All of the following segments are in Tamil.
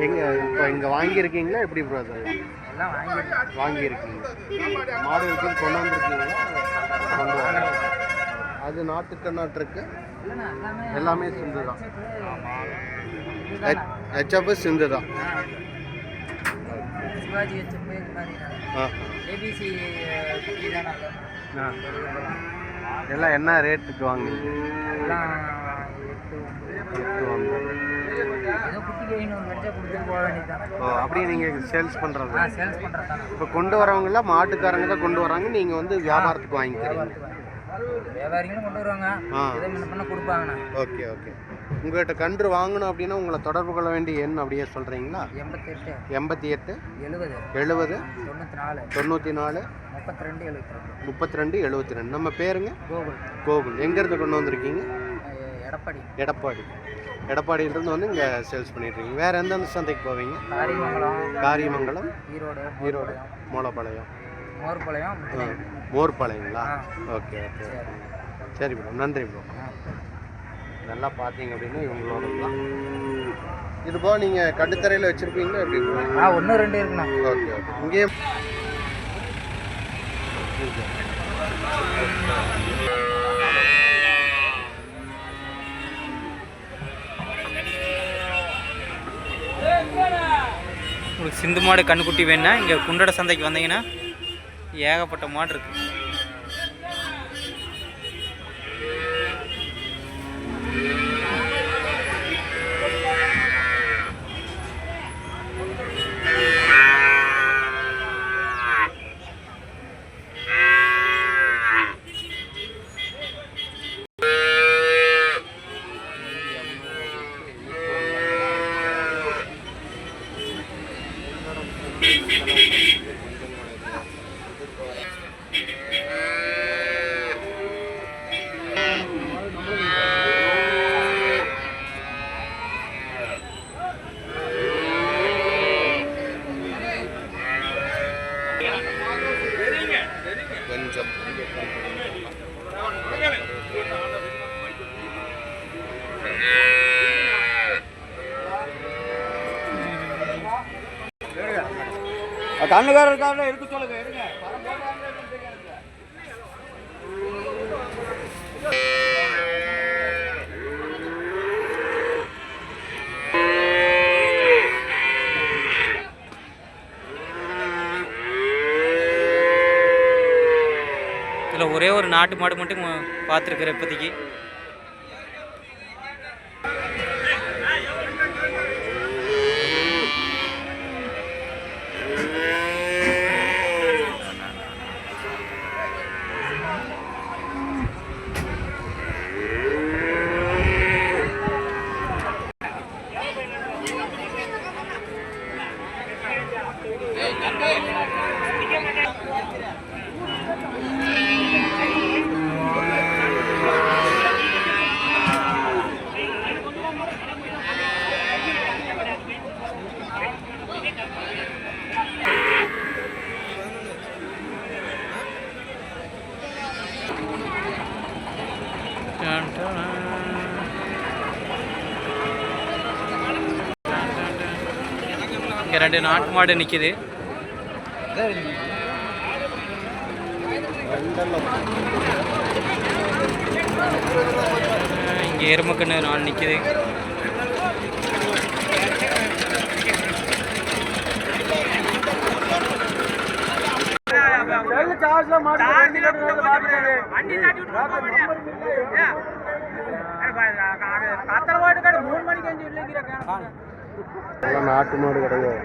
இப்போ இங்கே வாங்கியிருக்கீங்களா எப்படி ப்ரோ? அதெல்லாம் எல்லாம் வாங்கியிருக்கீங்க. மாடுகளுக்கு கொண்டு வந்துருக்கீங்களா? கொண்டு வர அது நாட்டுக்கண்ணாட்டு இருக்கு. எல்லாமே சிந்து தான். ஹெச்எப் சிந்து தான். சிவாஜி ஹெச்எப் இது மாதிரி ஏபிசி எல்லாம் என்ன ரேட்டுக்கு வாங்குவீங்க? எல்லாம் 8 ஏதோ குட்டிக்கு 500 லட்சம் கொடுத்துட்டு போக வேண்டியதுதான். அப்படியே நீங்கள் சேல்ஸ் பண்ணுறது? சேல்ஸ் பண்ணுறது தானே. இப்போ கொண்டு வரவங்களாம் மாட்டுக்காரங்க தான் கொண்டு வராங்க, நீங்கள் வந்து வியாபாரத்துக்கு வாங்கிக்கிறீங்க? வியாபாரிகளும் கொண்டு வருவாங்க, இதை பண்ண கொடுப்பாங்கண்ணா. Okay okay. உங்கள்கிட்ட கன்று வாங்கணும் அப்படின்னா உங்களை தொடர்பு கொள்ள வேண்டிய எண் அப்படியே சொல்கிறீங்களா? 88 70 70 94 32 72. நம்ம பேருங்க? கோகுல். எங்கேருந்து கொண்டு வந்திருக்கீங்க? எடப்பாடியிலிருந்து வந்து இங்கே சேல்ஸ் பண்ணிட்டுருக்கீங்க. வேறு எந்தெந்த சந்தைக்கு போவீங்க? காரியமங்கலம், ஈரோடு, மோர்பாளையங்களா? Okay okay. சரி ப்ரோ, நன்றி ப்ரோ. நல்லா பார்த்தீங்க அப்படின்னா இவங்களோட தான். இது போக நீங்கள் கட்டுத்தரையில் வச்சுருப்பீங்களா எப்படி? 1 2 இருக்குண்ணா. Okay okay. இங்கேயே உங்களுக்கு சிந்து மாடு கண்ணுக்குட்டி வேணுன்னா இங்கே குண்டட சந்தைக்கு வந்தீங்கன்னா ஏகப்பட்ட மாடு இருக்குது. கொஞ்சம் கண்ணுக்காரர் எடுக்க சொல்லுங்க. இதில் ஒரே ஒரு நாட்டு மாடு மட்டும் பார்த்துருக்குறேன் இப்போதைக்கு. இங்கே 2 நாட்டு மாடு நிற்கிது. இங்கே எருமக்கண்ணு 4 நிற்கிது. நாட்டு மாடு கிடையாது.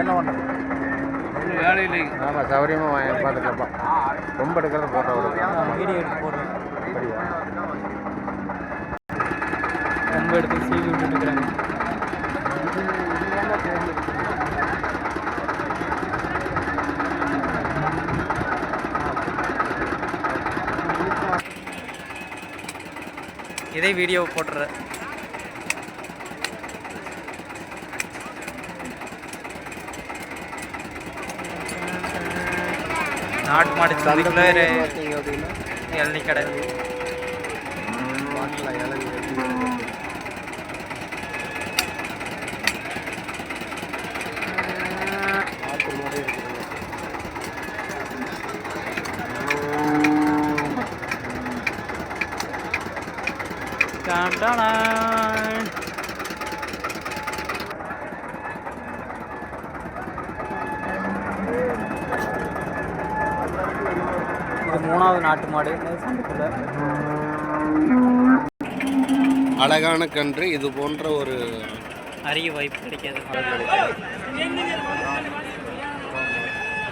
என்ன பண்ணுறது? வேலை இல்லை. ஆமாம் சௌகரியமாக வாங்கி பார்த்துக்கப்பா. ரொம்ப எடுக்கிறது போட்டோ கொடுக்கலாம். வீடியோ எடுத்து போடுறேன். அப்படியா? ரொம்ப எடுத்து சீவி விட்டுருக்குறாங்க. இதே வீடியோ போட்டுறேன். நாட்டு மாடு சந்தைக்குள்ள பார்த்தீங்க அப்படின்னா இளநீ கடை. பார்க்கலாம் இளநீ நாட்டு மாடு இருக்குதுங்க. டாடாடான். இது 3வது நாட்டு மாடு சந்தைக்குள்ள. அழகான கன்று. இது போன்ற ஒரு அரிய வாய்ப்பு கிடைக்காது.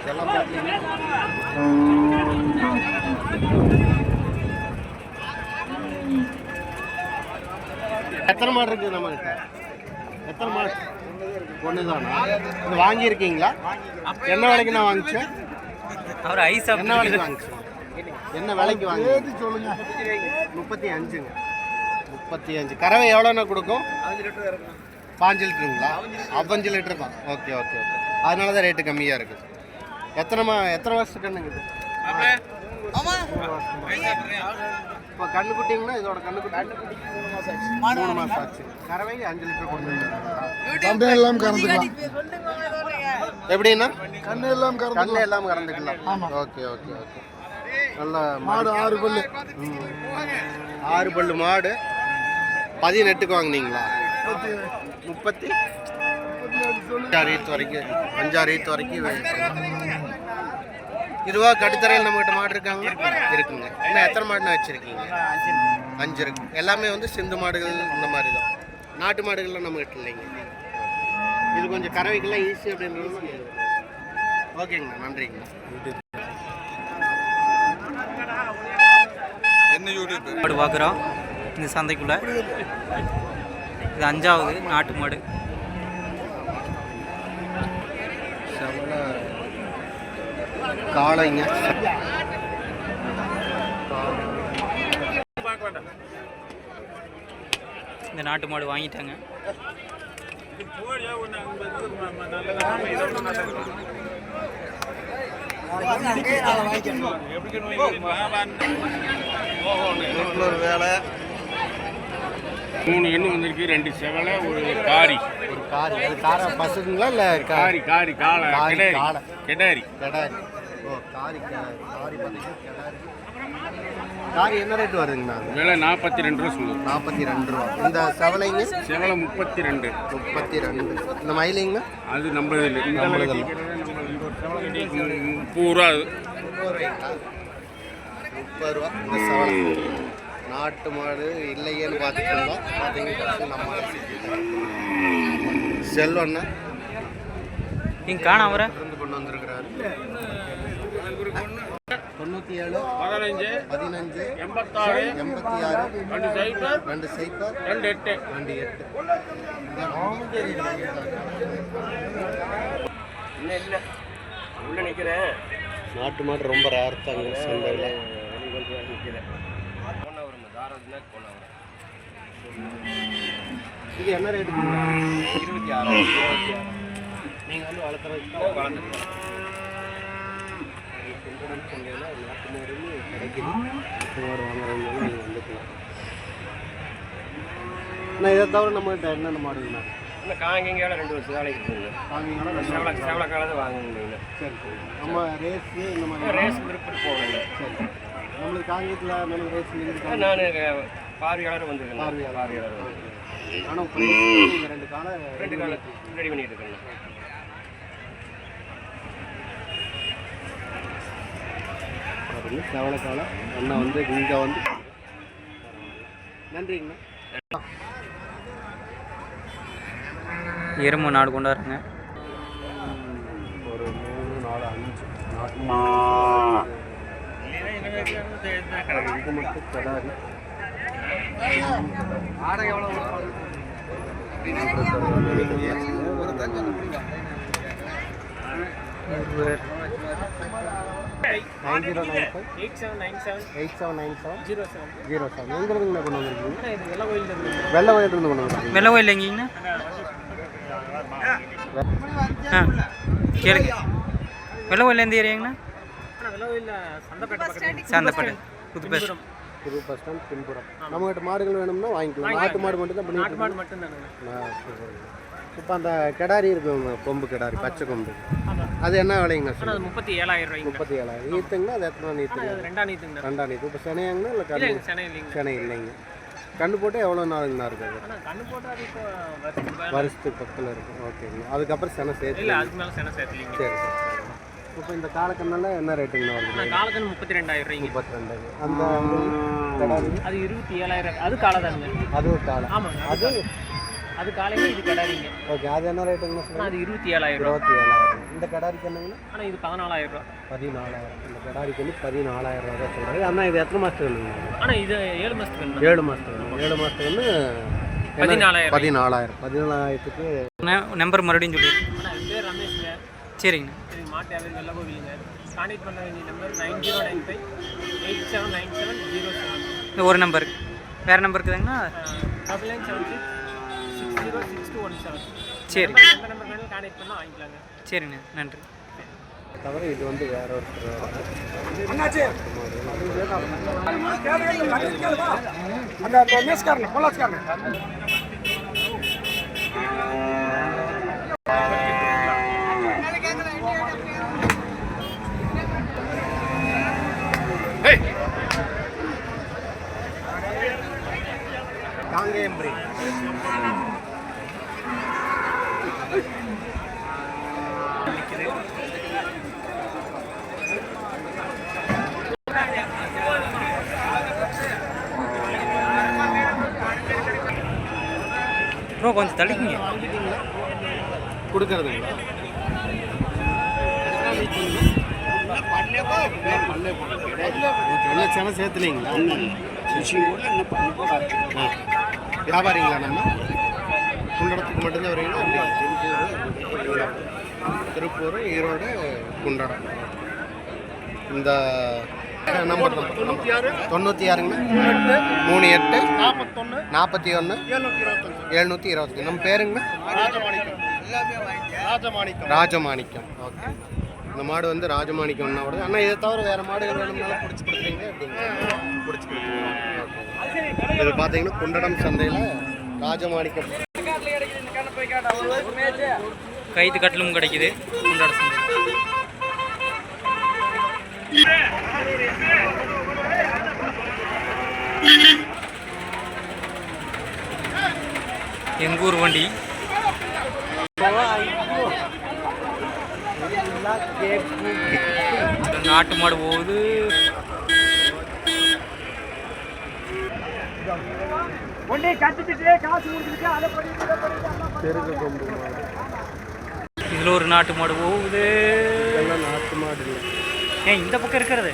இதெல்லாம் பார்த்தீங்கன்னா எத்தனை மாடு இருக்குது நம்ம கிட்ட? எத்தனை மாடு? ஒன்று தானா? இது வாங்கியிருக்கீங்களா? என்ன விலைக்கு நான் வாங்கிச்சேன்? அவர் ஐஸ் என்ன விலைக்கு வாங்கிச்சேன்? என்ன விலைக்கு வாங்கி சொல்லுங்க. 35ங்க. 35. கறவை எவ்வளோண்ணா கொடுக்கும்? 5 லிட்டருங்களா? 5 லிட்டர் தான். Okay okay okay. அதனால தான் ரேட்டு கம்மியாக இருக்குது. எத்தனை வருஷத்துக்கு கண்ணுங்க இது? இப்போ கண்ணு குட்டிங்கன்னா இதோட கண்ணு குட்டி 3 மாதம் ஆச்சு. கறவை 5 லிட்டர் கொடுத்துருங்க. எல்லாம் கறந்துக்கலாம். எப்படின்னா கண்ணு எல்லாம் கண்ணு எல்லாம் கறந்துக்கலாம். Okay okay okay. நல்ல மாடு 6 பல்லு. 6 பல்லு மாடு. 18க்கு வாங்கினீங்களா? 30 வரைக்கும் 5-6 வரைக்கும். இதுவா கட்டுத்தரையில் நம்மகிட்ட மாடு இருக்காங்க இருக்குங்க. இன்னும் எத்தனை மாடுனா வச்சுருக்கீங்க? 5 இருக்கு. எல்லாமே வந்து சிந்து மாடுகள் இந்த மாதிரி தான். நாட்டு மாடுகள்லாம் நம்மகிட்ட இல்லைங்க. இது கொஞ்சம் கறவைக்கெல்லாம் ஈஸி அப்படின்றது. ஓகேங்கண்ணா, நன்றிங்கண்ணா. மாடு பார்க்குறோம் இந்த சந்தைக்குள்ள. இது 5வது நாட்டு மாடு. காளைங்க. இந்த நாட்டு மாடு வாங்கிட்டாங்க. ஒரு வேலை 3 எண்ணு வந்திருக்கு. 2 செவலை, ஒரு காரி. ஒரு காரி. அது காரை பசுங்களா இல்லை காரி காரி காலை கிடாரி. காளை கிடாரி கிடாரி. ஓ காரி காரி பார்த்தீங்கன்னா கிடாரி. காரி என்ன ரேட் வருதுங்கண்ணா? விலை 42 ரூபா சொல்லுது. 42 ரூபா. இந்த செவலைங்க செவலை 32. 32. இந்த மயிலைங்க அது நம்மளது இல்லை. இந்த நம்மளது இல்லை. 30 ரூபா. அது 30 ரூபா இந்த செவலை. நாட்டு மாடு இல்லையேன்னு பார்த்துட்டு இருந்தோம். பார்த்தீங்கன்னா நம்ம செல்வண்ணா நீங்கள் காண அவரை இருந்து கொண்டு வந்திருக்கிறாரு. 97 15 15 86 86 2 சைபர் 2 சைபர் 2 8. 2 8. இல்லை உள்ள நிற்கிறேன். நாட்டு மாடு ரொம்ப ரேர் தாங்க சந்தையில். இது என்ன ரேட்டு? 26. நீங்கள் வந்து வளர்த்துறதுக்கு சொன்னீங்கன்னா நாட்டு மாடுன்னு கிடைக்குது. நாட்டு மாடு வாங்குறவங்க நீங்கள் வந்துக்கலாம். ஆனால் இதை தவிர நம்மகிட்ட என்னென்ன மாடுங்கண்ணா? இல்லை காங்கிங்கால 2 வருஷம் வேலைக்கு இருக்குங்க. வாங்கிங்கன்னா சேவலக்கால வாங்க முடியல. சரி சரி. நம்ம ரேஸு இந்த மாதிரி ரேஸ் விருப்பம் போகல. சரி. நம்மளுக்கு காங்கியத்தில் மேலே ரேஸ் இருக்குது. நான் பார்வையாளர் வந்துருக்கேன். பார்வையாளர் ஆனால் நீங்கள் 2 காலை ரெடி பண்ணிட்டு இருக்கேன். செவலக்கால அண்ணா வந்து இங்கே வந்து நன்றிங்கண்ணா. எருமை நாடு கொண்டாடுறாங்க. ஒரு 3 4 இது மட்டும் கடாரி. எங்களுக்குண்ணா கொண்டு வந்துருக்கீங்க? வெள்ளை வயலிருந்து கொண்டு வந்துருக்கீங்க? வெள்ளை கோயில் எங்கேங்கண்ணா? ஆ கேளுங்க. வெள்ளை கோயில் எந்த ஏரியாங்கண்ணா? சந்தைப்பேட்டை புது பஸ் ஸ்டாண்ட் பின்புறம். நம்மகிட்ட மாடுகள் வேணும்னா வாங்கிக்கலாம். நாட்டு மாடு மட்டும் தான் பண்ணி. இப்போ அந்த கிடாரி இருக்குங்க, கொம்பு கிடாரி, பச்சை கொம்பு, அது என்ன விலைங்கண்ணா? 37,000 37,000. ஈத்துங்கண்ணா அது எத்தனை நீத்துங்க? ரெண்டா நீத்து. இப்போ செனையாங்கண்ணா இல்லை கண்ணு? செனை இல்லைங்க. கண்ணு போட்டு எவ்வளோ நாளுங்கண்ணா இருக்குது? வருஷத்துக்கு பக்கத்தில் இருக்கும். ஓகேங்கண்ணா. அதுக்கப்புறம் செனை சேர்த்து? சரி சரி. இப்போ இந்த காலக்கண்ணெல்லாம் என்ன ரேட்டுங்கண்ணா வருது? காலக்கண் 32,000. 32. அந்த அது 27,000. அது காலதானுங்க. அது ஒரு காலம். ஆமாங்க. அது காலையில் இது கடாரிங்க. ஓகே. அது என்ன ரேட்டுங்கண்ணா சொல்லுங்கள்? அது 27,000. 27,000. இந்த கடாரிக்கு என்னங்கண்ணா? ஆனால் இது 14,000. 14,000. இந்த கடாரிக்கு வந்து 14,000 தான் சொல்கிறேன். ஆனால் இது எத்தனை மாதத்துக்கு வேணுங்க? ஆனால் இது 7 மாதத்துக்கு. 7 மாதத்துக்கு. 7 மாதத்துக்கு வந்து 14,000. 14,000க்கு நம்பர் மறுபடியும் சொல்லி. ஆனால் என் பேர் ரமேஷ்ங்க. சரிங்கண்ணா. மாட்டு யாரும் வெள்ள கோவிலுங்க. கான்டெக்ட் பண்ண வேண்டிய நம்பர் 9095879707. இந்த ஒரு நம்பர் வேறு நம்பர் இருக்குதுங்கண்ணா? 9976606217. சரி. இந்த நம்பர் வேணும் கான்டெக்ட் பண்ணால் வாங்கிக்கலாங்க. சரிண்ணா, நன்றி. தவிர இது வந்து வேற ஒருத்தர் காங்கேயம் பிரீட். ப்ரோ கொஞ்சம் தள்ளிக்கிங்க. கொடுக்கறதுங்களா? ஓகே. செனை சேர்த்துலீங்களா? வியாபாரிங்களா? நம்ம குண்டடத்துக்கு மட்டும்தான் வரீங்களா? திருப்பூர், ஈரோடு, குண்டடம். இந்த நம்பர் 96ங்க 38 41 725. நம்ம பேருங்கண்ணா? ராஜமாணிக்கம். ஓகே. இந்த மாடு வந்து ராஜமாணிக்கம்னா வருது. ஆனால் இதை தவிர வேறு மாடுகள் வேணும்னாலும் பிடிச்சி கொடுக்குறீங்க அப்படிங்க? பிடிச்சி கொடுக்குறீங்க. ஓகே. இது பார்த்தீங்கன்னா குண்டடம் சந்தையில் ராஜமாணிக்கம் கைத்து கட்டலும் கிடைக்குது குண்டாட சந்தை. எங்கூர் வண்டி நாட்டு மாடு போகுது. இதுல ஒரு நாட்டு மாடு போகுது. நாட்டு மாடு இல்லை. ஏன் இந்த பக்கம் இருக்கிறது?